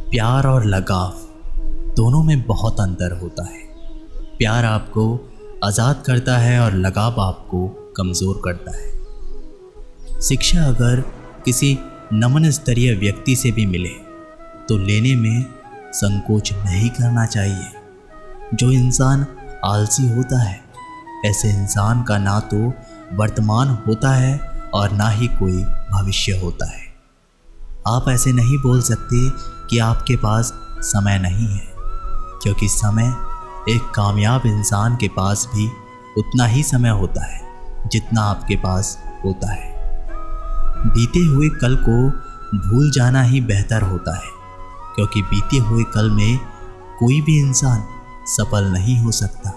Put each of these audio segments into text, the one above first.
प्यार और लगाव दोनों में बहुत अंतर होता है। प्यार आपको आज़ाद करता है और लगाव आपको कमज़ोर करता है। शिक्षा अगर किसी नमन स्तरीय व्यक्ति से भी मिले तो लेने में संकोच नहीं करना चाहिए। जो इंसान आलसी होता है, ऐसे इंसान का ना तो वर्तमान होता है और ना ही कोई भविष्य होता है। आप ऐसे नहीं बोल सकते कि आपके पास समय नहीं है, क्योंकि समय एक कामयाब इंसान के पास भी उतना ही समय होता है जितना आपके पास होता है। बीते हुए कल को भूल जाना ही बेहतर होता है, क्योंकि बीते हुए कल में कोई भी इंसान सफल नहीं हो सकता।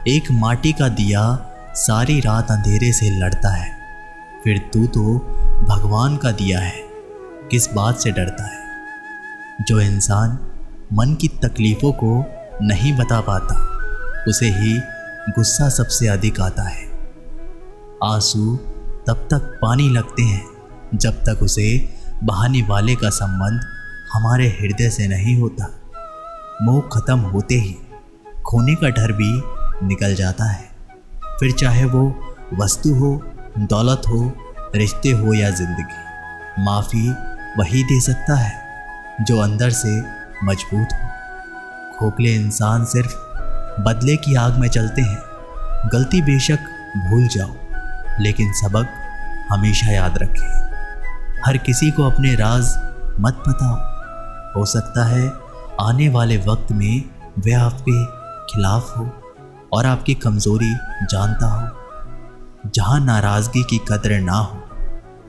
एक माटी का दिया सारी रात अंधेरे से लड़ता है, फिर तू तो भगवान का दिया है, किस बात से डरता है। जो इंसान मन की तकलीफ़ों को नहीं बता पाता, उसे ही गुस्सा सबसे अधिक आता है। आंसू तब तक पानी लगते हैं जब तक उसे बहाने वाले का संबंध हमारे हृदय से नहीं होता। मोह खत्म होते ही खोने का डर भी निकल जाता है, फिर चाहे वो वस्तु हो, दौलत हो, रिश्ते हो या जिंदगी। माफ़ी वही दे सकता है जो अंदर से मजबूत हो। खोखले इंसान सिर्फ बदले की आग में चलते हैं। गलती बेशक भूल जाओ, लेकिन सबक हमेशा याद रखें। हर किसी को अपने राज मत बताओ, हो सकता है आने वाले वक्त में वह आपके खिलाफ हो और आपकी कमज़ोरी जानता हो। जहाँ नाराज़गी की कदर ना हो,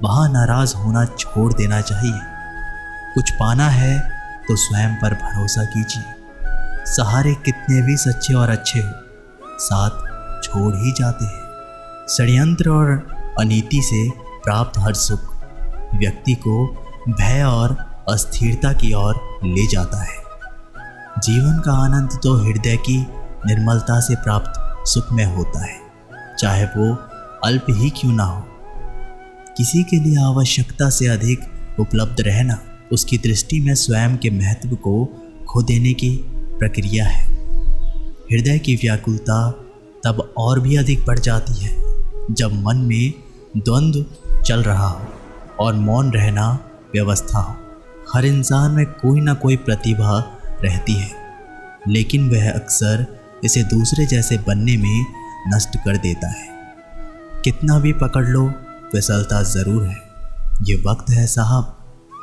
वहाँ नाराज़ होना छोड़ देना चाहिए। कुछ पाना है तो स्वयं पर भरोसा कीजिए। सहारे कितने भी सच्चे और अच्छे हो, साथ छोड़ ही जाते हैं। षड्यंत्र और अनीति से प्राप्त हर सुख व्यक्ति को भय और अस्थिरता की ओर ले जाता है। जीवन का आनंद तो हृदय की निर्मलता से प्राप्त सुख में होता है, चाहे वो अल्प ही क्यों ना हो। किसी के लिए आवश्यकता से अधिक उपलब्ध रहना उसकी दृष्टि में स्वयं के महत्व को खो देने की प्रक्रिया है। हृदय की व्याकुलता तब और भी अधिक बढ़ जाती है जब मन में द्वंद्व चल रहा हो और मौन रहना व्यवस्था हो। हर इंसान में कोई ना कोई प्रतिभा रहती है, लेकिन वह अक्सर इसे दूसरे जैसे बनने में नष्ट कर देता है। कितना भी पकड़ लो, फिसलता ज़रूर है। ये वक्त है साहब,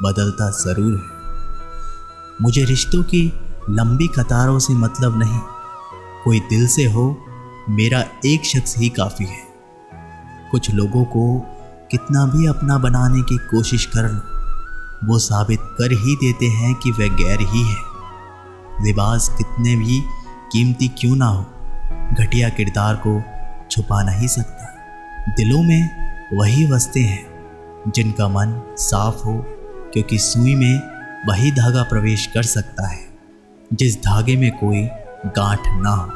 बदलता ज़रूर है। मुझे रिश्तों की लंबी कतारों से मतलब नहीं, कोई दिल से हो, मेरा एक शख्स ही काफ़ी है। कुछ लोगों को कितना भी अपना बनाने की कोशिश कर लो, वो साबित कर ही देते हैं कि वह गैर ही है। लिबास कितने भी कीमती क्यों ना हो, घटिया किरदार को छुपा नहीं सकता। दिलों में वही बसते हैं जिनका मन साफ हो, क्योंकि सुई में वही धागा प्रवेश कर सकता है जिस धागे में कोई गांठ ना हो।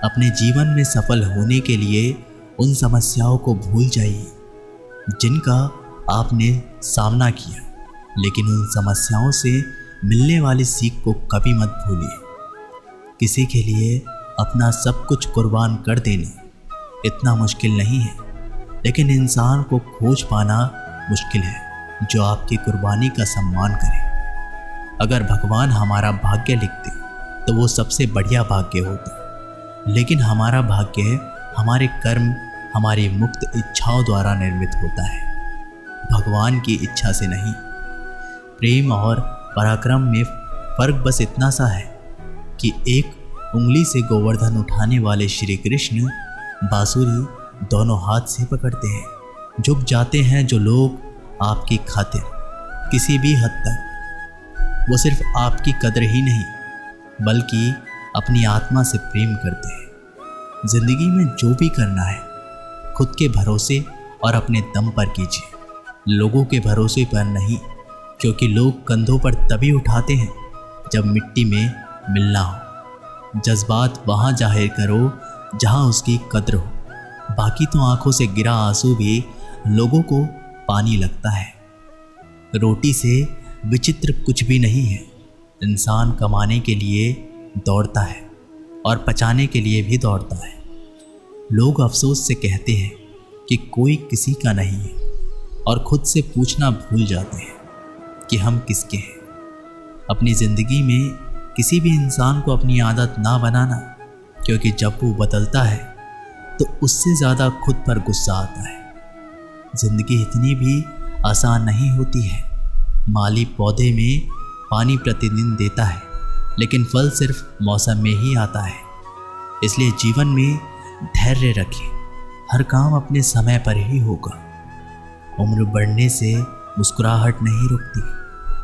अपने जीवन में सफल होने के लिए उन समस्याओं को भूल जाइए जिनका आपने सामना किया, लेकिन उन समस्याओं से मिलने वाली सीख को कभी मत भूलिए। किसी के लिए अपना सब कुछ कुर्बान कर देना इतना मुश्किल नहीं है, लेकिन इंसान को खोज पाना मुश्किल है जो आपकी कुर्बानी का सम्मान करे। अगर भगवान हमारा भाग्य लिखते तो वो सबसे बढ़िया भाग्य होता, लेकिन हमारा भाग्य हमारे कर्म, हमारी मुक्त इच्छाओं द्वारा निर्मित होता है, भगवान की इच्छा से नहीं। प्रेम और पराक्रम में फर्क बस इतना सा है कि एक उंगली से गोवर्धन उठाने वाले श्री कृष्ण बांसुरी दोनों हाथ से पकड़ते हैं। झुक जाते हैं जो लोग आपकी खातिर किसी भी हद तक। वो सिर्फ आपकी कदर ही नहीं, बल्कि अपनी आत्मा से प्रेम करते हैं। जिंदगी में जो भी करना है, खुद के भरोसे और अपने दम पर कीजिए, लोगों के भरोसे पर नहीं, क्योंकि लोग कंधों पर तभी उठाते हैं जब मिट्टी में मिलना हो। जज्बात वहाँ जाहिर करो जहाँ उसकी कद्र हो, बाकी तो आंखों से गिरा आंसू भी लोगों को पानी लगता है। रोटी से विचित्र कुछ भी नहीं है। इंसान कमाने के लिए दौड़ता है और पचाने के लिए भी दौड़ता है। लोग अफसोस से कहते हैं कि कोई किसी का नहीं है और खुद से पूछना भूल जाते हैं कि हम किसके हैं। अपनी ज़िंदगी में किसी भी इंसान को अपनी आदत ना बनाना, क्योंकि जब वो बदलता है तो उससे ज़्यादा खुद पर गुस्सा आता है। ज़िंदगी इतनी भी आसान नहीं होती है। माली पौधे में पानी प्रतिदिन देता है, लेकिन फल सिर्फ मौसम में ही आता है। इसलिए जीवन में धैर्य रखें। हर काम अपने समय पर ही होगा। उम्र बढ़ने से मुस्कुराहट नहीं रुकती,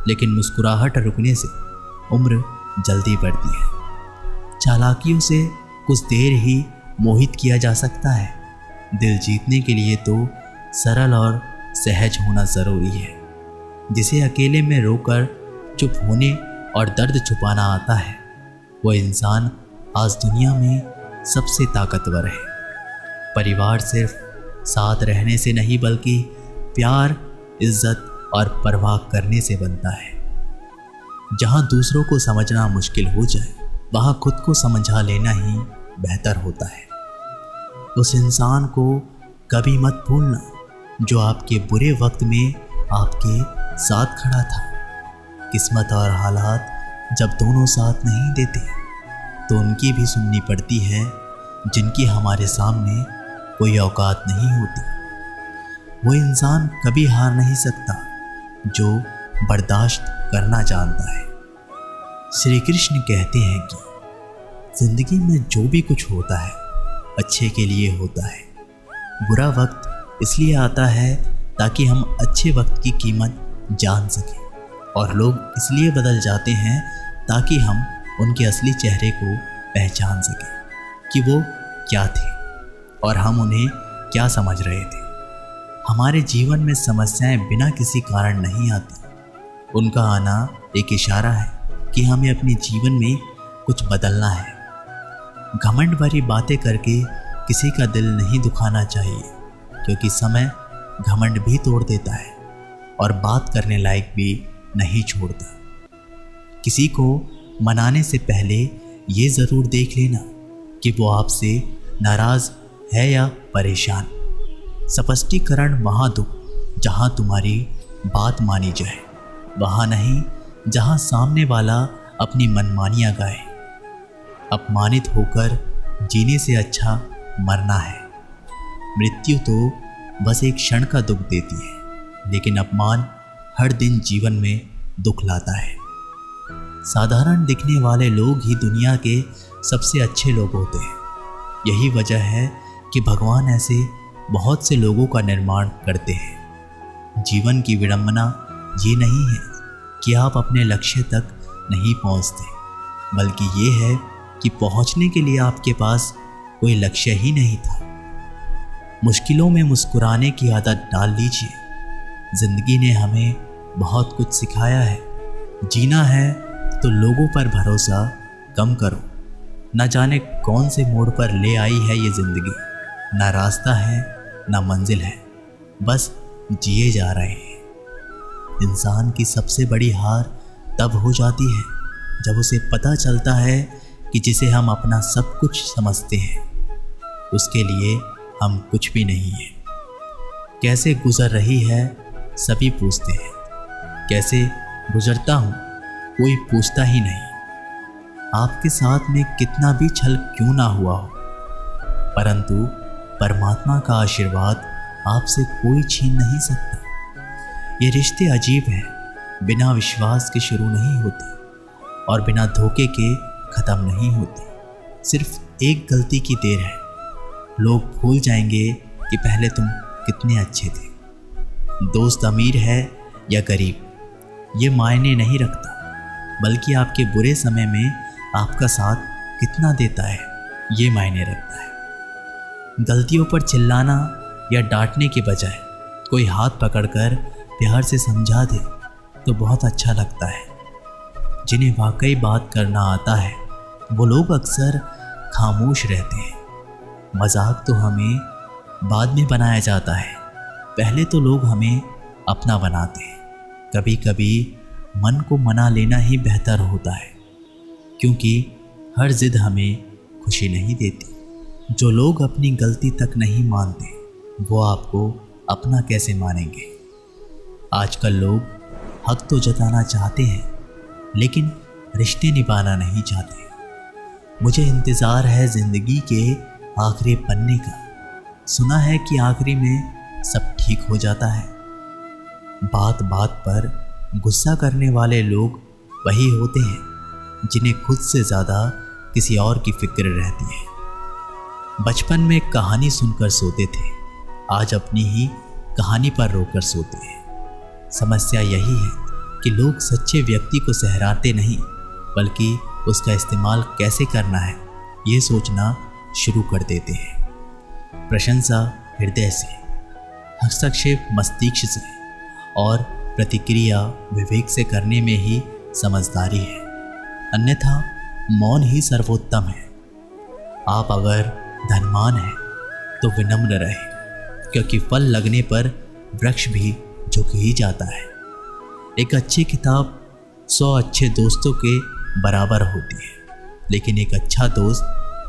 लेकिन मुस्कुराहट रुकने से उम्र जल्दी बढ़ती है। चालाकियों से कुछ देर ही मोहित किया जा सकता है। दिल जीतने के लिए तो सरल और सहज होना ज़रूरी है। जिसे अकेले में रोकर चुप होने और दर्द छुपाना आता है, वो इंसान आज दुनिया में सबसे ताकतवर है। परिवार सिर्फ साथ रहने से नहीं, बल्कि प्यार, इज्जत और परवाह करने से बनता है। जहाँ दूसरों को समझना मुश्किल हो जाए, वहाँ खुद को समझा लेना ही बेहतर होता है। उस इंसान को कभी मत भूलना जो आपके बुरे वक्त में आपके साथ खड़ा था। किस्मत और हालात जब दोनों साथ नहीं देते तो उनकी भी सुननी पड़ती है, जिनकी हमारे सामने कोई औकात नहीं होती। वो इंसान कभी हार नहीं सकता जो बर्दाश्त करना जानता है। श्री कृष्ण कहते हैं कि जिंदगी में जो भी कुछ होता है अच्छे के लिए होता है। बुरा वक्त इसलिए आता है ताकि हम अच्छे वक्त की कीमत जान सकें, और लोग इसलिए बदल जाते हैं ताकि हम उनके असली चेहरे को पहचान सकें कि वो क्या थे और हम उन्हें क्या समझ रहे थे। हमारे जीवन में समस्याएं बिना किसी कारण नहीं आती। उनका आना एक इशारा है कि हमें अपने जीवन में कुछ बदलना है। घमंड भरी बातें करके किसी का दिल नहीं दुखाना चाहिए, क्योंकि समय घमंड भी तोड़ देता है और बात करने लायक भी नहीं छोड़ता। किसी को मनाने से पहले ये ज़रूर देख लेना कि वो आपसे नाराज़ है या परेशान। स्पष्टीकरण वहाँ दो जहाँ तुम्हारी बात मानी जाए, वहाँ नहीं जहाँ सामने वाला अपनी मनमानियाँ गाए। अपमानित होकर जीने से अच्छा मरना है। मृत्यु तो बस एक क्षण का दुख देती है, लेकिन अपमान हर दिन जीवन में दुख लाता है। साधारण दिखने वाले लोग ही दुनिया के सबसे अच्छे लोग होते हैं। यही वजह है कि भगवान ऐसे बहुत से लोगों का निर्माण करते हैं। जीवन की विडंबना ये नहीं है कि आप अपने लक्ष्य तक नहीं पहुंचते, बल्कि ये है कि पहुंचने के लिए आपके पास कोई लक्ष्य ही नहीं था। मुश्किलों में मुस्कुराने की आदत डाल लीजिए। जिंदगी ने हमें बहुत कुछ सिखाया है। जीना है तो लोगों पर भरोसा कम करो। न जाने कौन से मोड़ पर ले आई है ये ज़िंदगी। ना रास्ता है ना मंजिल है, बस जिए जा रहे हैं। इंसान की सबसे बड़ी हार तब हो जाती है जब उसे पता चलता है कि जिसे हम अपना सब कुछ समझते हैं, उसके लिए हम कुछ भी नहीं है। कैसे गुजर रही है सभी पूछते हैं, कैसे गुजरता हूँ कोई पूछता ही नहीं। आपके साथ में कितना भी छल क्यों ना हुआ हो, परंतु परमात्मा का आशीर्वाद आपसे कोई छीन नहीं सकता। ये रिश्ते अजीब हैं, बिना विश्वास के शुरू नहीं होते और बिना धोखे के ख़त्म नहीं होते। सिर्फ एक गलती की देर है, लोग भूल जाएंगे कि पहले तुम कितने अच्छे थे। दोस्त अमीर है या गरीब ये मायने नहीं रखता, बल्कि आपके बुरे समय में आपका साथ कितना देता है ये मायने रखता है। गलतियों पर चिल्लाना या डांटने के बजाय कोई हाथ पकड़कर प्यार से समझा दे तो बहुत अच्छा लगता है। जिन्हें वाकई बात करना आता है वो लोग अक्सर खामोश रहते हैं। मजाक तो हमें बाद में बनाया जाता है, पहले तो लोग हमें अपना बनाते हैं। कभी कभी मन को मना लेना ही बेहतर होता है, क्योंकि हर जिद हमें खुशी नहीं देती। जो लोग अपनी गलती तक नहीं मानते वो आपको अपना कैसे मानेंगे। आजकल लोग हक तो जताना चाहते हैं लेकिन रिश्ते निभाना नहीं चाहते। मुझे इंतज़ार है ज़िंदगी के आखिरी पन्ने का, सुना है कि आखिरी में सब ठीक हो जाता है। बात बात पर गुस्सा करने वाले लोग वही होते हैं जिन्हें खुद से ज़्यादा किसी और की फिक्र रहती है। बचपन में कहानी सुनकर सोते थे, आज अपनी ही कहानी पर रोकर सोते हैं। समस्या यही है कि लोग सच्चे व्यक्ति को सहराते नहीं बल्कि उसका इस्तेमाल कैसे करना है ये सोचना शुरू कर देते हैं। प्रशंसा हृदय से, हस्तक्षेप मस्तिष्क से और प्रतिक्रिया विवेक से करने में ही समझदारी है, अन्यथा मौन ही सर्वोत्तम है। आप अगर धनवान हैं तो विनम्र रहें, क्योंकि फल लगने पर वृक्ष भी झुक ही जाता है। एक अच्छी किताब 100 अच्छे दोस्तों के बराबर होती है, लेकिन एक अच्छा दोस्त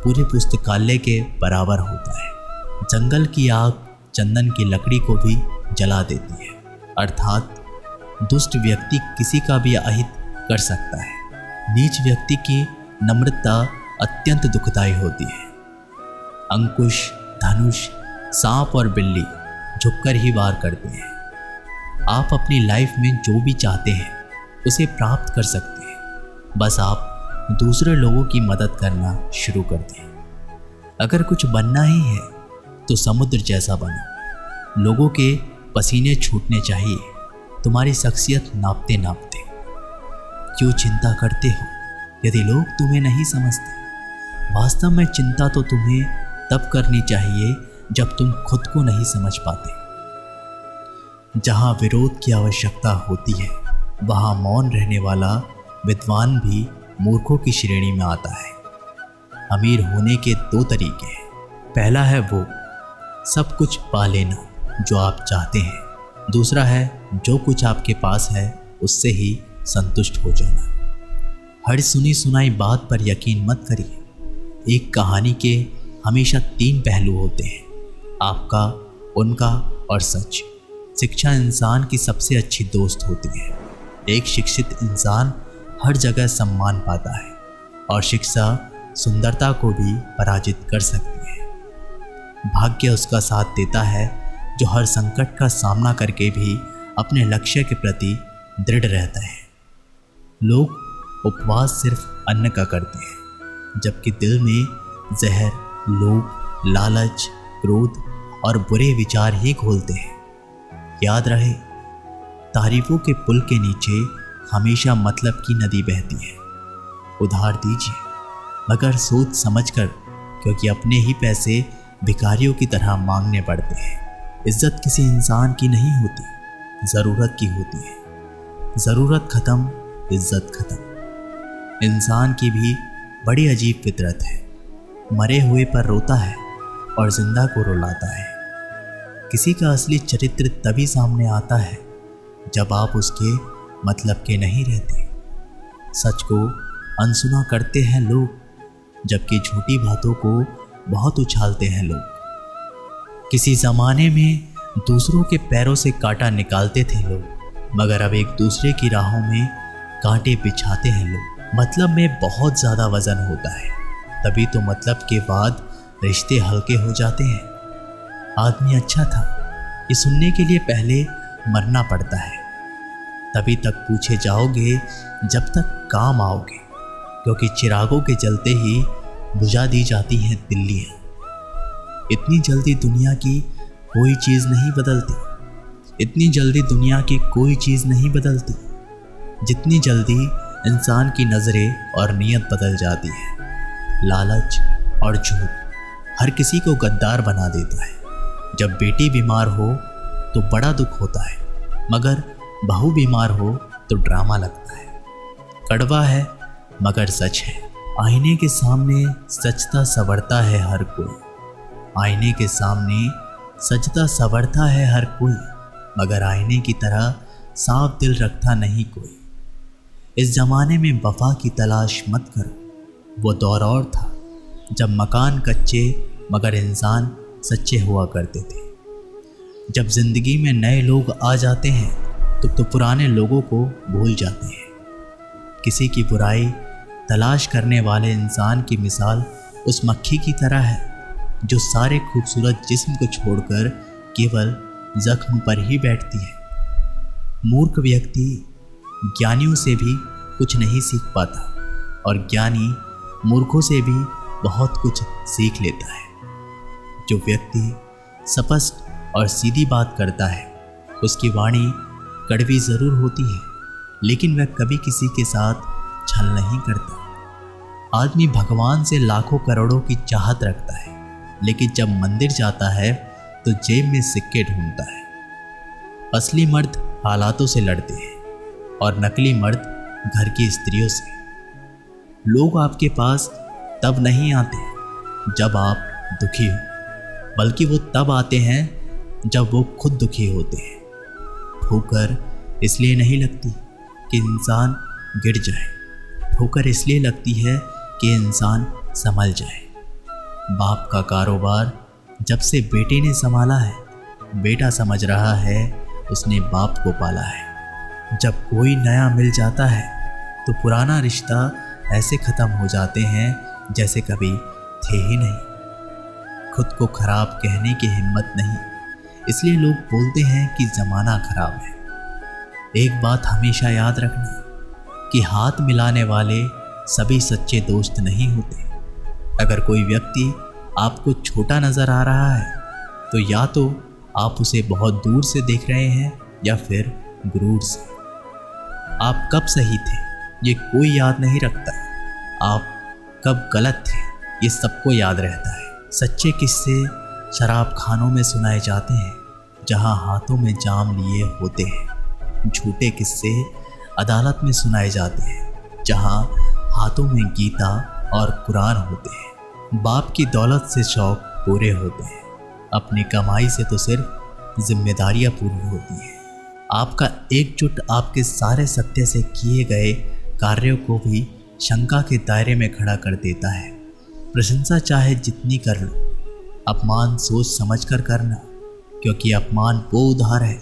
पूरे पुस्तकालय के बराबर होता है। जंगल की आग चंदन की लकड़ी को भी जला देती है, अर्थात दुष्ट व्यक्ति किसी का भी अहित कर सकता है। नीच व्यक्ति की नम्रता अत्यंत दुखदायी होती है। अंकुश, धनुष, सांप और बिल्ली झुककर ही वार करते हैं। आप अपनी लाइफ में जो भी चाहते हैं उसे प्राप्त कर सकते हैं, बस आप दूसरे लोगों की मदद करना शुरू कर दें। अगर कुछ बनना ही है तो समुद्र जैसा बनो। लोगों के पसीने छूटने चाहिए तुम्हारी शख्सियत नापते नापते। क्यों चिंता करते हो यदि लोग तुम्हें नहीं समझते। वास्तव में चिंता तो तुम्हें तब करनी चाहिए जब तुम खुद को नहीं समझ पाते। जहाँ विरोध की आवश्यकता होती है वहाँ मौन रहने वाला विद्वान भी मूर्खों की श्रेणी में आता है। अमीर होने के 2 तरीके हैं। पहला है वो सब कुछ पा लेना जो आप चाहते हैं, दूसरा है जो कुछ आपके पास है उससे ही संतुष्ट हो जाना। हर सुनी सुनाई बात पर यकीन मत करिए। एक कहानी के हमेशा 3 पहलू होते हैं, आपका, उनका और सच। शिक्षा इंसान की सबसे अच्छी दोस्त होती है। एक शिक्षित इंसान हर जगह सम्मान पाता है और शिक्षा सुंदरता को भी पराजित कर सकती है। भाग्य उसका साथ देता है जो हर संकट का सामना करके भी अपने लक्ष्य के प्रति दृढ़ रहता है। लोग उपवास सिर्फ अन्न का करते हैं, जबकि दिल में जहर, लोभ, लालच, क्रोध और बुरे विचार ही घोलते हैं। याद रहे, तारीफों के पुल के नीचे हमेशा मतलब की नदी बहती है। उधार दीजिए मगर सोच समझकर, क्योंकि अपने ही पैसे भिखारियों की तरह मांगने पड़ते हैं। इज्जत किसी इंसान की नहीं होती, ज़रूरत की होती है। ज़रूरत खत्म, इज्जत खत्म। इंसान की भी बड़ी अजीब फितरत है। मरे हुए पर रोता है और जिंदा को रुलाता है। किसी का असली चरित्र तभी सामने आता है जब आप उसके मतलब के नहीं रहते। सच को अनसुना करते हैं लोग, जबकि झूठी बातों को बहुत उछालते हैं लोग। किसी ज़माने में दूसरों के पैरों से कांटा निकालते थे लोग, मगर अब एक दूसरे की राहों में कांटे बिछाते हैं लोग। मतलब में बहुत ज़्यादा वजन होता है, तभी तो मतलब के बाद रिश्ते हल्के हो जाते हैं। आदमी अच्छा था ये सुनने के लिए पहले मरना पड़ता है, तभी तक पूछे जाओगे जब तक काम आओगे, क्योंकि चिरागों के जलते ही बुझा दी जाती हैं दिल्लियाँ। इतनी जल्दी दुनिया की कोई चीज़ नहीं बदलती, इतनी जल्दी दुनिया की कोई चीज़ नहीं बदलती जितनी जल्दी इंसान की नज़रें और नीयत बदल जाती है। लालच और झूठ हर किसी को गद्दार बना देता है। जब बेटी बीमार हो तो बड़ा दुख होता है, मगर बहू बीमार हो तो ड्रामा लगता है। कड़वा है मगर सच है। आईने के सामने सजता संवरता है हर कोई, आईने के सामने सजता संवरता है हर कोई, मगर आईने की तरह साफ दिल रखता नहीं कोई। इस जमाने में वफा की तलाश मत करो। वो दौर और था जब मकान कच्चे मगर इंसान सच्चे हुआ करते थे। जब जिंदगी में नए लोग आ जाते हैं तो पुराने लोगों को भूल जाते हैं। किसी की बुराई तलाश करने वाले इंसान की मिसाल उस मक्खी की तरह है जो सारे खूबसूरत जिस्म को छोड़कर केवल जख्म पर ही बैठती है। मूर्ख व्यक्ति ज्ञानियों से भी कुछ नहीं सीख पाता और ज्ञानी मूर्खों से भी बहुत कुछ सीख लेता है। जो व्यक्ति स्पष्ट और सीधी बात करता है उसकी वाणी कड़वी ज़रूर होती है, लेकिन वह कभी किसी के साथ छल नहीं करता। आदमी भगवान से लाखों करोड़ों की चाहत रखता है, लेकिन जब मंदिर जाता है तो जेब में सिक्के ढूंढता है। असली मर्द हालातों से लड़ते हैं और नकली मर्द घर की स्त्रियों से। लोग आपके पास तब नहीं आते जब आप दुखी हो, बल्कि वो तब आते हैं जब वो खुद दुखी होते हैं। ठोकर इसलिए नहीं लगती कि इंसान गिर जाए, ठोकर इसलिए लगती है कि इंसान संभल जाए। बाप का कारोबार जब से बेटे ने संभाला है, बेटा समझ रहा है उसने बाप को पाला है। जब कोई नया मिल जाता है तो पुराना रिश्ता ऐसे ख़त्म हो जाते हैं जैसे कभी थे ही नहीं। खुद को खराब कहने की हिम्मत नहीं, इसलिए लोग बोलते हैं कि ज़माना खराब है। एक बात हमेशा याद रखना कि हाथ मिलाने वाले सभी सच्चे दोस्त नहीं होते। अगर कोई व्यक्ति आपको छोटा नज़र आ रहा है तो या तो आप उसे बहुत दूर से देख रहे हैं या फिर गुरूर से। आप कब सही थे ये कोई याद नहीं रखता, आप कब गलत थे ये सबको याद रहता है। सच्चे किस्से शराब खानों में सुनाए जाते हैं जहां हाथों में जाम लिए होते हैं। झूठे किस्से अदालत में सुनाए जाते हैं जहां हाथों में गीता और कुरान होते हैं। बाप की दौलत से शौक पूरे होते हैं, अपनी कमाई से तो सिर्फ जिम्मेदारियां पूरी होती हैं। आपका एकजुट आपके सारे सत्य से किए गए कार्यों को भी शंका के दायरे में खड़ा कर देता है। प्रशंसा चाहे जितनी कर लो, अपमान सोच समझ कर करना, क्योंकि अपमान वो उधार है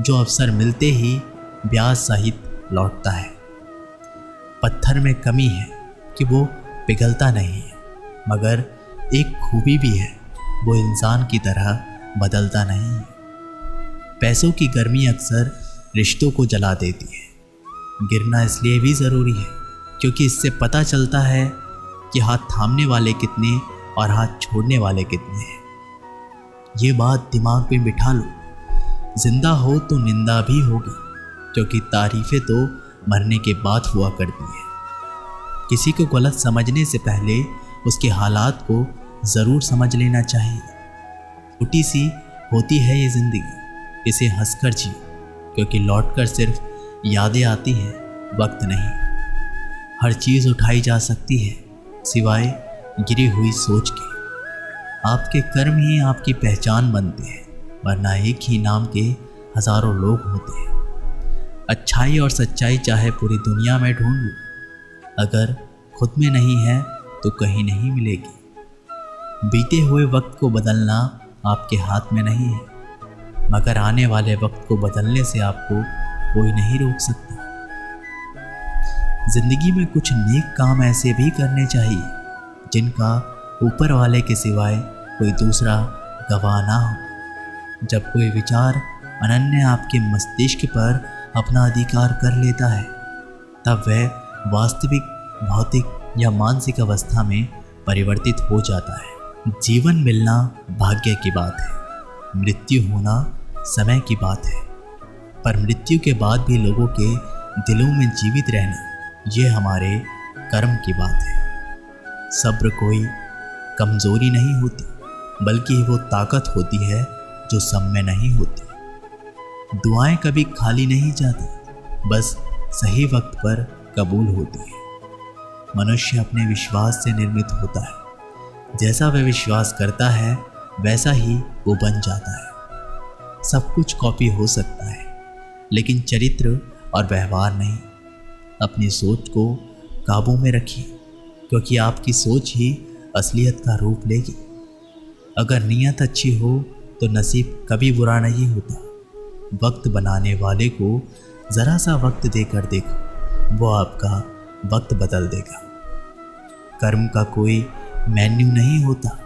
जो अवसर मिलते ही ब्याज सहित लौटता है। पत्थर में कमी है कि वो पिघलता नहीं है, मगर एक खूबी भी है, वो इंसान की तरह बदलता नहीं है। पैसों की गर्मी अक्सर रिश्तों को जला देती है। गिरना इसलिए भी ज़रूरी है क्योंकि इससे पता चलता है कि हाथ थामने वाले कितने और हाथ छोड़ने वाले कितने हैं। ये बात दिमाग में बिठा लो, जिंदा हो तो निंदा भी होगी, क्योंकि तारीफ़ें तो मरने के बाद हुआ करती हैं। किसी को गलत समझने से पहले उसके हालात को ज़रूर समझ लेना चाहिए। छोटी सी होती है ये ज़िंदगी, इसे हंसकर जियो, क्योंकि लौटकर सिर्फ यादें आती हैं, वक्त नहीं। हर चीज़ उठाई जा सकती है सिवाय गिरी हुई सोच के। आपके कर्म ही आपकी पहचान बनते हैं, वरना एक ही नाम के हज़ारों लोग होते हैं। अच्छाई और सच्चाई चाहे पूरी दुनिया में ढूंढ लो, अगर खुद में नहीं है तो कहीं नहीं मिलेगी। बीते हुए वक्त को बदलना आपके हाथ में नहीं है, मगर आने वाले वक्त को बदलने से आपको कोई नहीं रोक सकता। जिंदगी में कुछ नेक काम ऐसे भी करने चाहिए जिनका ऊपर वाले के सिवाय कोई दूसरा गवाह ना हो। जब कोई विचार अनन्य आपके मस्तिष्क पर अपना अधिकार कर लेता है, तब वह वास्तविक भौतिक या मानसिक अवस्था में परिवर्तित हो जाता है। जीवन मिलना भाग्य की बात है, मृत्यु होना समय की बात है, पर मृत्यु के बाद भी लोगों के दिलों में जीवित रहना ये हमारे कर्म की बात है। सब्र कोई कमज़ोरी नहीं होती, बल्कि वो ताकत होती है जो सब में नहीं होती। दुआएं कभी खाली नहीं जाती, बस सही वक्त पर कबूल होती है। मनुष्य अपने विश्वास से निर्मित होता है, जैसा वह विश्वास करता है वैसा ही वो बन जाता है। सब कुछ कॉपी हो सकता है, लेकिन चरित्र और व्यवहार नहीं। अपनी सोच को काबू में रखिए, क्योंकि आपकी सोच ही असलियत का रूप लेगी। अगर नीयत अच्छी हो तो नसीब कभी बुरा नहीं होता। वक्त बनाने वाले को ज़रा सा वक्त देकर देखो, वो आपका वक्त बदल देगा। कर्म का कोई मेन्यू नहीं होता,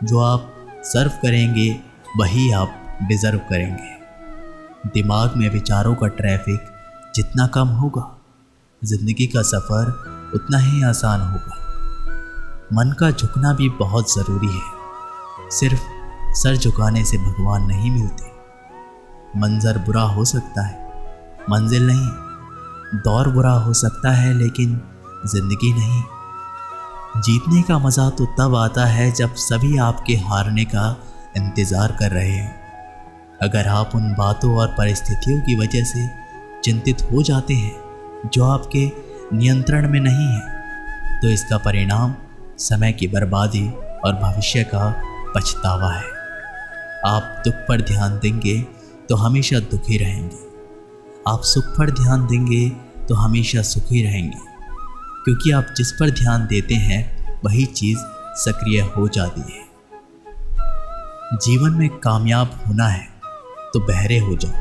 जो आप सर्व करेंगे वही आप डिज़र्व करेंगे। दिमाग में विचारों का ट्रैफिक जितना कम होगा, ज़िंदगी का सफ़र उतना ही आसान होगा। मन का झुकना भी बहुत ज़रूरी है। सिर्फ सर झुकाने से भगवान नहीं मिलते। मंजर बुरा हो सकता है, मंजिल नहीं। दौर बुरा हो सकता है, लेकिन ज़िंदगी नहीं। जीतने का मज़ा तो तब आता है जब सभी आपके हारने का इंतज़ार कर रहे हैं। अगर आप उन बातों और परिस्थितियों की वजह से चिंतित हो जाते हैं जो आपके नियंत्रण में नहीं है, तो इसका परिणाम समय की बर्बादी और भविष्य का पछतावा है। आप दुख पर ध्यान देंगे तो हमेशा दुखी रहेंगे। आप सुख पर ध्यान देंगे तो हमेशा सुखी रहेंगे, क्योंकि आप जिस पर ध्यान देते हैं वही चीज़ सक्रिय हो जाती है। जीवन में कामयाब होना है तो बहरे हो जाओ,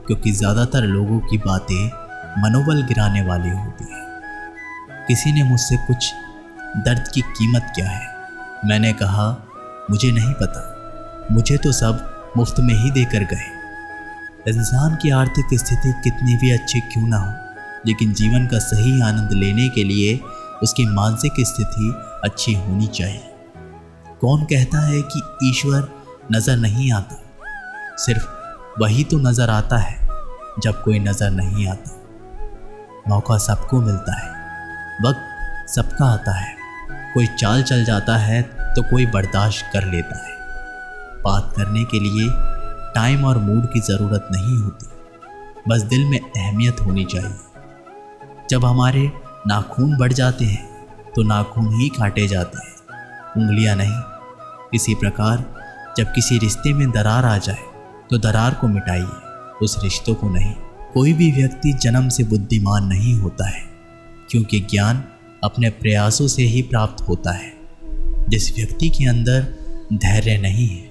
क्योंकि ज़्यादातर लोगों की बातें मनोबल गिराने वाली होती हैं। किसी ने मुझसे कुछ दर्द की कीमत क्या है, मैंने कहा मुझे नहीं पता, मुझे तो सब मुफ्त में ही देकर गए। इंसान की आर्थिक स्थिति कितनी भी अच्छी क्यों ना हो, लेकिन जीवन का सही आनंद लेने के लिए उसकी मानसिक स्थिति अच्छी होनी चाहिए। कौन कहता है कि ईश्वर नज़र नहीं आता? सिर्फ वही तो नज़र आता है जब कोई नज़र नहीं आता। मौका सबको मिलता है, वक्त सबका आता है। कोई चाल चल जाता है तो कोई बर्दाश्त कर लेता है। बात करने के लिए टाइम और मूड की ज़रूरत नहीं होती, बस दिल में अहमियत होनी चाहिए। जब हमारे नाखून बढ़ जाते हैं तो नाखून ही काटे जाते हैं, उंगलियां नहीं। इसी प्रकार जब किसी रिश्ते में दरार आ जाए तो दरार को मिटाइए, उस रिश्तों को नहीं। कोई भी व्यक्ति जन्म से बुद्धिमान नहीं होता है, क्योंकि ज्ञान अपने प्रयासों से ही प्राप्त होता है। जिस व्यक्ति के अंदर धैर्य नहीं है,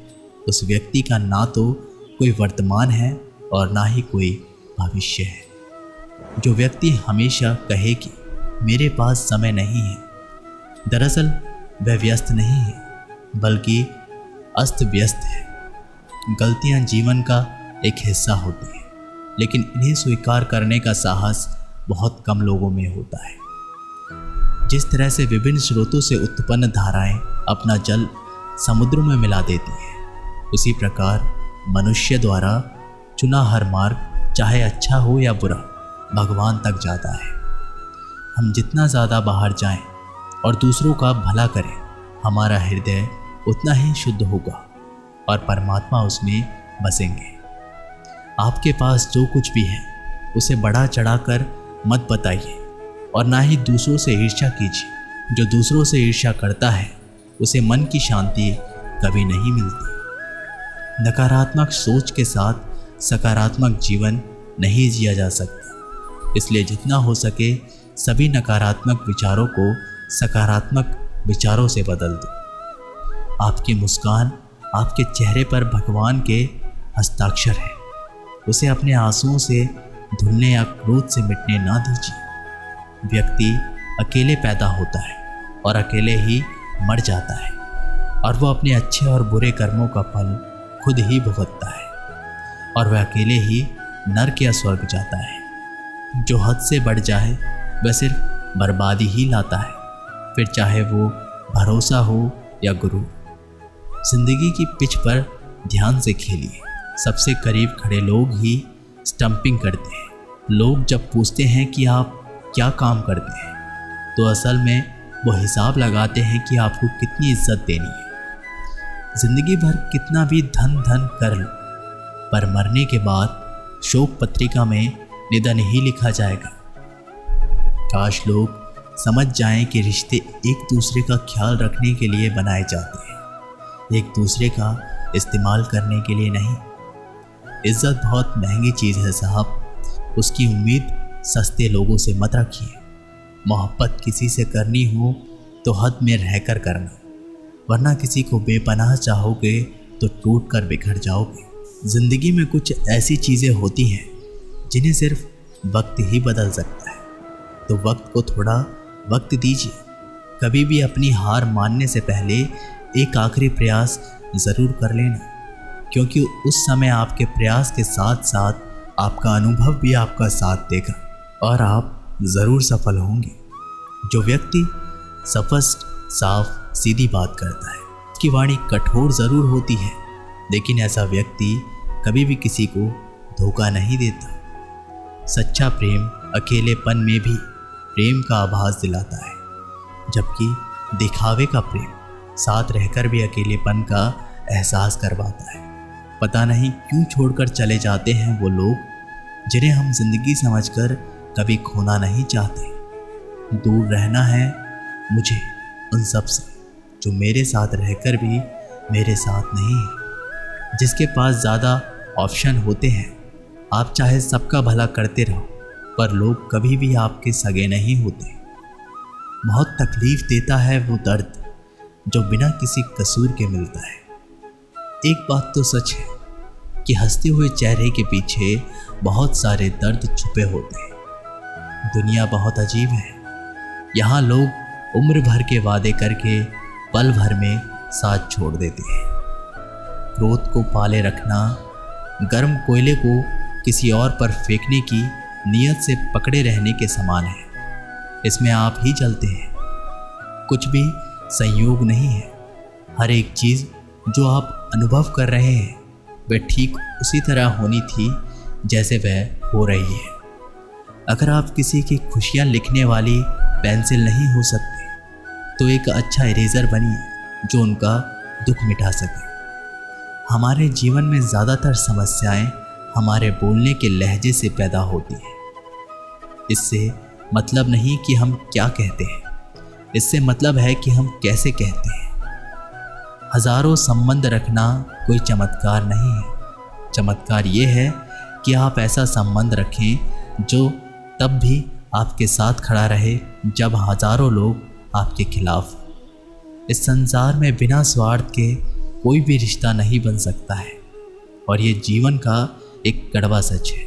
उस व्यक्ति का ना तो कोई वर्तमान है और ना ही कोई भविष्य है। जो व्यक्ति हमेशा कहे कि मेरे पास समय नहीं है, दरअसल वह व्यस्त नहीं है, बल्कि अस्त व्यस्त है। गलतियां जीवन का एक हिस्सा होती हैं, लेकिन इन्हें स्वीकार करने का साहस बहुत कम लोगों में होता है। जिस तरह से विभिन्न स्रोतों से उत्पन्न धाराएं अपना जल समुद्रों में मिला देती हैं, उसी प्रकार मनुष्य द्वारा चुना हर मार्ग, चाहे अच्छा हो या बुरा, भगवान तक जाता है। हम जितना ज़्यादा बाहर जाएं और दूसरों का भला करें, हमारा हृदय उतना ही शुद्ध होगा और परमात्मा उसमें बसेंगे। आपके पास जो कुछ भी है उसे बढ़ा चढ़ाकर मत बताइए, और ना ही दूसरों से ईर्ष्या कीजिए। जो दूसरों से ईर्ष्या करता है उसे मन की शांति कभी नहीं मिलती। नकारात्मक सोच के साथ सकारात्मक जीवन नहीं जिया जा सकता, इसलिए जितना हो सके सभी नकारात्मक विचारों को सकारात्मक विचारों से बदल दो। आपकी मुस्कान आपके चेहरे पर भगवान के हस्ताक्षर है, उसे अपने आंसुओं से धुलने या क्रोध से मिटने ना दीजिए। व्यक्ति अकेले पैदा होता है और अकेले ही मर जाता है, और वह अपने अच्छे और बुरे कर्मों का फल खुद ही भुगतता है, और वह अकेले ही नर्क या स्वर्ग जाता है। जो हद से बढ़ जाए वह सिर्फ बर्बादी ही लाता है, फिर चाहे वो भरोसा हो या गुरूर। जिंदगी की पिच पर ध्यान से खेलिए। सबसे करीब खड़े लोग ही स्टंपिंग करते हैं। लोग जब पूछते हैं कि आप क्या काम करते हैं, तो असल में वो हिसाब लगाते हैं कि आपको कितनी इज्जत देनी है। जिंदगी भर कितना भी धन कर लो, पर मरने के बाद शोक पत्रिका में निधन ही लिखा जाएगा। काश लोग समझ जाएं कि रिश्ते एक दूसरे का ख्याल रखने के लिए बनाए जाते हैं, एक दूसरे का इस्तेमाल करने के लिए नहीं। इज्जत बहुत महंगी चीज़ है साहब, उसकी उम्मीद सस्ते लोगों से मत रखिए। मोहब्बत किसी से करनी हो तो हद में रहकर करना, वरना किसी को बेपनाह चाहोगे तो टूट कर बिखर जाओगे। ज़िंदगी में कुछ ऐसी चीज़ें होती हैं जिन्हें सिर्फ वक्त ही बदल सकता है, तो वक्त को थोड़ा वक्त दीजिए। कभी भी अपनी हार मानने से पहले एक आखिरी प्रयास ज़रूर कर लेना, क्योंकि उस समय आपके प्रयास के साथ साथ आपका अनुभव भी आपका साथ देगा और आप ज़रूर सफल होंगे। जो व्यक्ति स्पष्ट, साफ, सीधी बात करता है, उसकी वाणी कठोर ज़रूर होती है, लेकिन ऐसा व्यक्ति कभी भी किसी को धोखा नहीं देता। सच्चा प्रेम अकेलेपन में भी प्रेम का आभास दिलाता है, जबकि दिखावे का प्रेम साथ रहकर भी अकेलेपन का एहसास करवाता है। पता नहीं क्यों छोड़कर चले जाते हैं वो लोग जिन्हें हम जिंदगी समझकर कभी खोना नहीं चाहते। दूर रहना है मुझे उन सब से जो मेरे साथ रहकर भी मेरे साथ नहीं है, जिसके पास ज़्यादा ऑप्शन होते हैं। आप चाहे सबका भला करते रहो, पर लोग कभी भी आपके सगे नहीं होते। बहुत तकलीफ देता है वो दर्द जो बिना किसी कसूर के मिलता है। एक बात तो सच है कि हंसते हुए चेहरे के पीछे बहुत सारे दर्द छुपे होते हैं। दुनिया बहुत अजीब है, यहाँ लोग उम्र भर के वादे करके पल भर में साथ छोड़ देते हैं। क्रोध को पाले रखना गर्म कोयले को किसी और पर फेंकने की नीयत से पकड़े रहने के समान है। इसमें आप ही जलते हैं। कुछ भी संयोग नहीं है। हर एक चीज़ जो आप अनुभव कर रहे हैं वह ठीक उसी तरह होनी थी जैसे वह हो रही है। अगर आप किसी की खुशियाँ लिखने वाली पेंसिल नहीं हो सकते तो एक अच्छा इरेज़र बनिए जो उनका दुख मिटा सके। हमारे जीवन में ज़्यादातर समस्याएं हमारे बोलने के लहजे से पैदा होती है। इससे मतलब नहीं कि हम क्या कहते हैं, इससे मतलब है कि हम कैसे कहते हैं। हजारों संबंध रखना कोई चमत्कार नहीं है। चमत्कार ये है कि आप ऐसा संबंध रखें जो तब भी आपके साथ खड़ा रहे जब हजारों लोग आपके खिलाफ। इस संसार में बिना स्वार्थ के कोई भी रिश्ता नहीं बन सकता है, और ये जीवन का एक कड़वा सच है।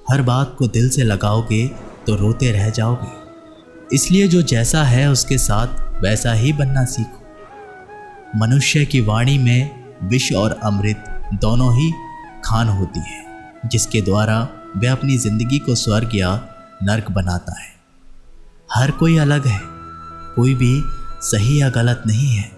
हर बात को दिल से लगाओगे तो रोते रह जाओगे। इसलिए जो जैसा है उसके साथ वैसा ही बनना सीखो। मनुष्य की वाणी में विष और अमृत दोनों ही खान होती है, जिसके द्वारा वह अपनी जिंदगी को स्वर्ग या नर्क बनाता है। हर कोई अलग है, कोई भी सही या गलत नहीं है।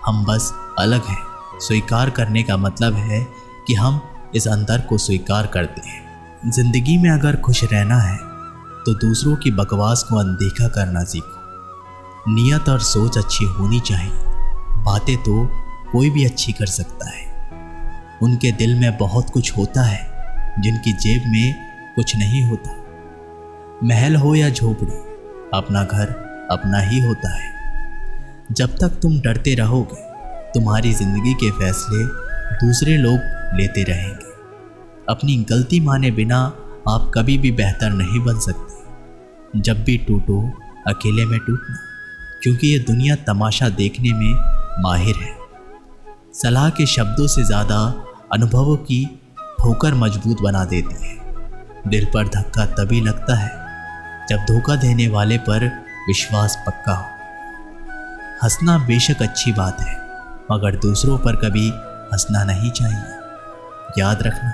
हम बस अलग हैं। स्वीकार करने का मतलब है कि हम इस अंतर को स्वीकार करते हैं। जिंदगी में अगर खुश रहना है तो दूसरों की बकवास को अनदेखा करना सीखो। नियत और सोच अच्छी होनी चाहिए। बातें तो कोई भी अच्छी कर सकता है। उनके दिल में बहुत कुछ होता है जिनकी जेब में कुछ नहीं होता। महल हो या झोपड़ी, अपना घर अपना ही होता है। जब तक तुम डरते रहोगे तुम्हारी जिंदगी के फैसले दूसरे लोग लेते रहेंगे। अपनी गलती माने बिना आप कभी भी बेहतर नहीं बन सकते। जब भी टूटो अकेले में टूटना, क्योंकि ये दुनिया तमाशा देखने में माहिर है। सलाह के शब्दों से ज़्यादा अनुभवों की ठोकर मजबूत बना देती है। दिल पर धक्का तभी लगता है जब धोखा देने वाले पर विश्वास पक्का हो। हंसना बेशक अच्छी बात है, मगर दूसरों पर कभी हंसना नहीं चाहिए। याद रखना,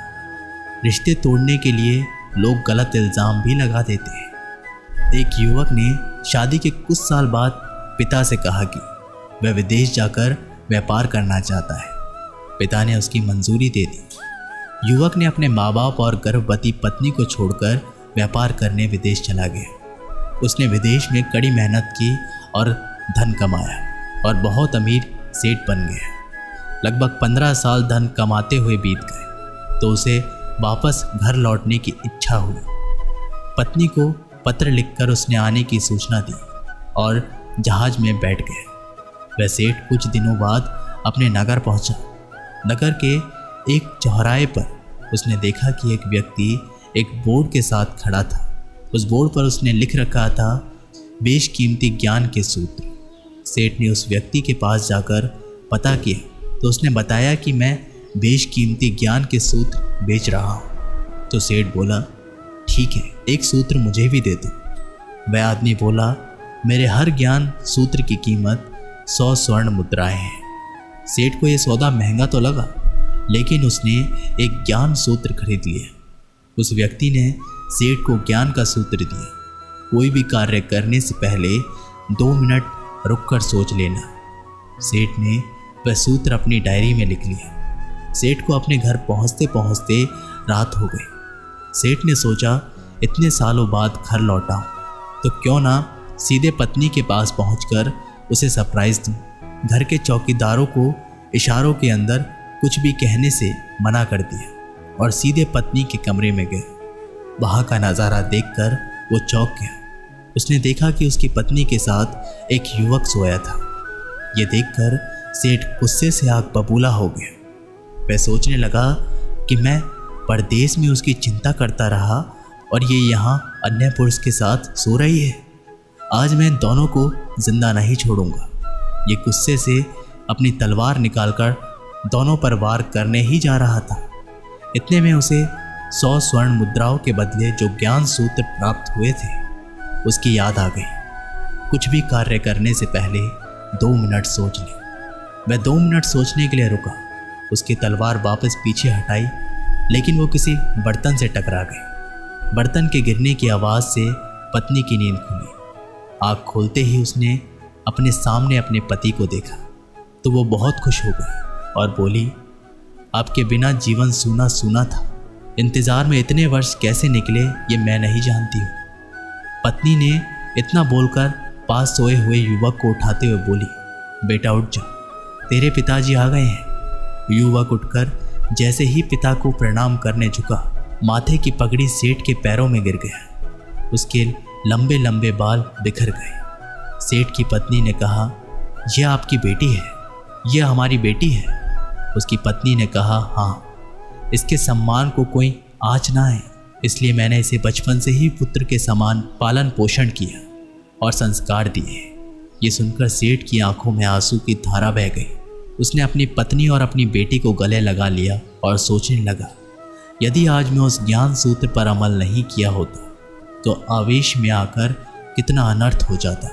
रिश्ते तोड़ने के लिए लोग गलत इल्ज़ाम भी लगा देते हैं। एक युवक ने शादी के कुछ साल बाद पिता से कहा कि वह विदेश जाकर व्यापार करना चाहता है। पिता ने उसकी मंजूरी दे दी। युवक ने अपने माँ बाप और गर्भवती पत्नी को छोड़कर व्यापार करने विदेश चला गया। उसने विदेश में कड़ी मेहनत की और धन कमाया और बहुत अमीर सेठ बन गया। लगभग 15 साल धन कमाते हुए बीत गए तो उसे वापस घर लौटने की इच्छा हुई। पत्नी को पत्र लिखकर उसने आने की सूचना दी और जहाज में बैठ गया। वह सेठ कुछ दिनों बाद अपने नगर पहुंचा। नगर के एक चौराहे पर उसने देखा कि एक व्यक्ति एक बोर्ड के साथ खड़ा था उस बोर्ड पर उसने लिख रखा था बेशकीमती ज्ञान के सूत्र। सेठ ने उस व्यक्ति के पास जाकर पता किया तो उसने बताया कि मैं बेशकीमती ज्ञान के सूत्र बेच रहा हूँ। तो सेठ बोला, ठीक है, एक सूत्र मुझे भी दे दो। वह आदमी बोला, मेरे हर ज्ञान सूत्र की कीमत 100 स्वर्ण मुद्राएं हैं। सेठ को यह सौदा महंगा तो लगा, लेकिन उसने एक ज्ञान सूत्र खरीद लिया। उस व्यक्ति ने सेठ को ज्ञान का सूत्र दिया, कोई भी कार्य करने से पहले 2 मिनट रुककर सोच लेना। सेठ ने वह सूत्र अपनी डायरी में लिख लिया। सेठ को अपने घर पहुंचते पहुंचते रात हो गई। सेठ ने सोचा, इतने सालों बाद घर लौटा हूं तो क्यों ना सीधे पत्नी के पास पहुंचकर उसे सरप्राइज दूं। घर के चौकीदारों को इशारों के अंदर कुछ भी कहने से मना कर दिया और सीधे पत्नी के कमरे में गए। वहाँ का नज़ारा देखकर वो चौंक गया। उसने देखा कि उसकी पत्नी के साथ एक युवक सोया था। ये देखकर सेठ गुस्से से आग बबूला हो गया। वह सोचने लगा कि मैं परदेश में उसकी चिंता करता रहा और ये यहाँ अन्य पुरुष के साथ सो रही है। आज मैं दोनों को जिंदा नहीं छोड़ूंगा। ये गुस्से से अपनी तलवार निकालकर दोनों पर वार करने ही जा रहा था। इतने में उसे 100 स्वर्ण मुद्राओं के बदले जो ज्ञान सूत्र प्राप्त हुए थे उसकी याद आ गई। कुछ भी कार्य करने से पहले 2 मिनट सोच ले। वह 2 मिनट सोचने के लिए रुका। उसकी तलवार वापस पीछे हटाई, लेकिन वो किसी बर्तन से टकरा गई। बर्तन के गिरने की आवाज़ से पत्नी की नींद खुली। आँख खोलते ही उसने अपने सामने अपने पति को देखा तो वो बहुत खुश हो गई और बोली, आपके बिना जीवन सूना सूना था। इंतज़ार में इतने वर्ष कैसे निकले ये मैं नहीं जानती हूँ। पत्नी ने इतना बोलकर पास सोए हुए युवक को उठाते हुए बोली, बेटा उठ जा, तेरे पिताजी आ गए हैं। युवक उठकर जैसे ही पिता को प्रणाम करने झुका, माथे की पगड़ी सेठ के पैरों में गिर गया। उसके लंबे लंबे बाल बिखर गए। सेठ की पत्नी ने कहा, यह आपकी बेटी है, यह हमारी बेटी है। उसकी पत्नी ने कहा, हाँ, इसके सम्मान को कोई आँच ना आए, इसलिए मैंने इसे बचपन से ही पुत्र के समान पालन पोषण किया और संस्कार दिए। ये सुनकर सेठ की आंखों में आंसू की धारा बह गई। उसने अपनी पत्नी और अपनी बेटी को गले लगा लिया और सोचने लगा, यदि आज मैं उस ज्ञान सूत्र पर अमल नहीं किया होता तो आवेश में आकर कितना अनर्थ हो जाता।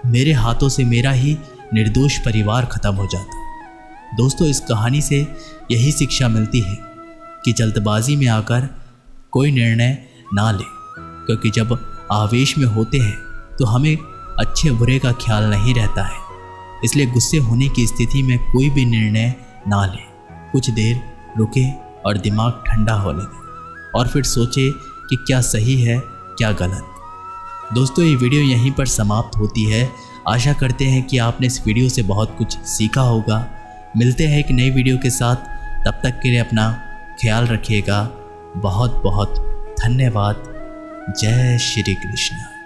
मेरे हाथों से मेरा ही निर्दोष परिवार खत्म हो जाता। दोस्तों, इस कहानी से यही शिक्षा मिलती है कि जल्दबाजी में आकर कोई निर्णय ना ले, क्योंकि जब आवेश में होते हैं तो हमें अच्छे बुरे का ख्याल नहीं रहता है। इसलिए गुस्से होने की स्थिति में कोई भी निर्णय ना ले। कुछ देर रुके और दिमाग ठंडा हो लगे और फिर सोचे कि क्या सही है क्या गलत। दोस्तों, ये वीडियो यहीं पर समाप्त होती है। आशा करते हैं कि आपने इस वीडियो से बहुत कुछ सीखा होगा। मिलते हैं एक नई वीडियो के साथ, तब तक के लिए अपना ख्याल रखिएगा। बहुत बहुत धन्यवाद। जय श्री कृष्ण।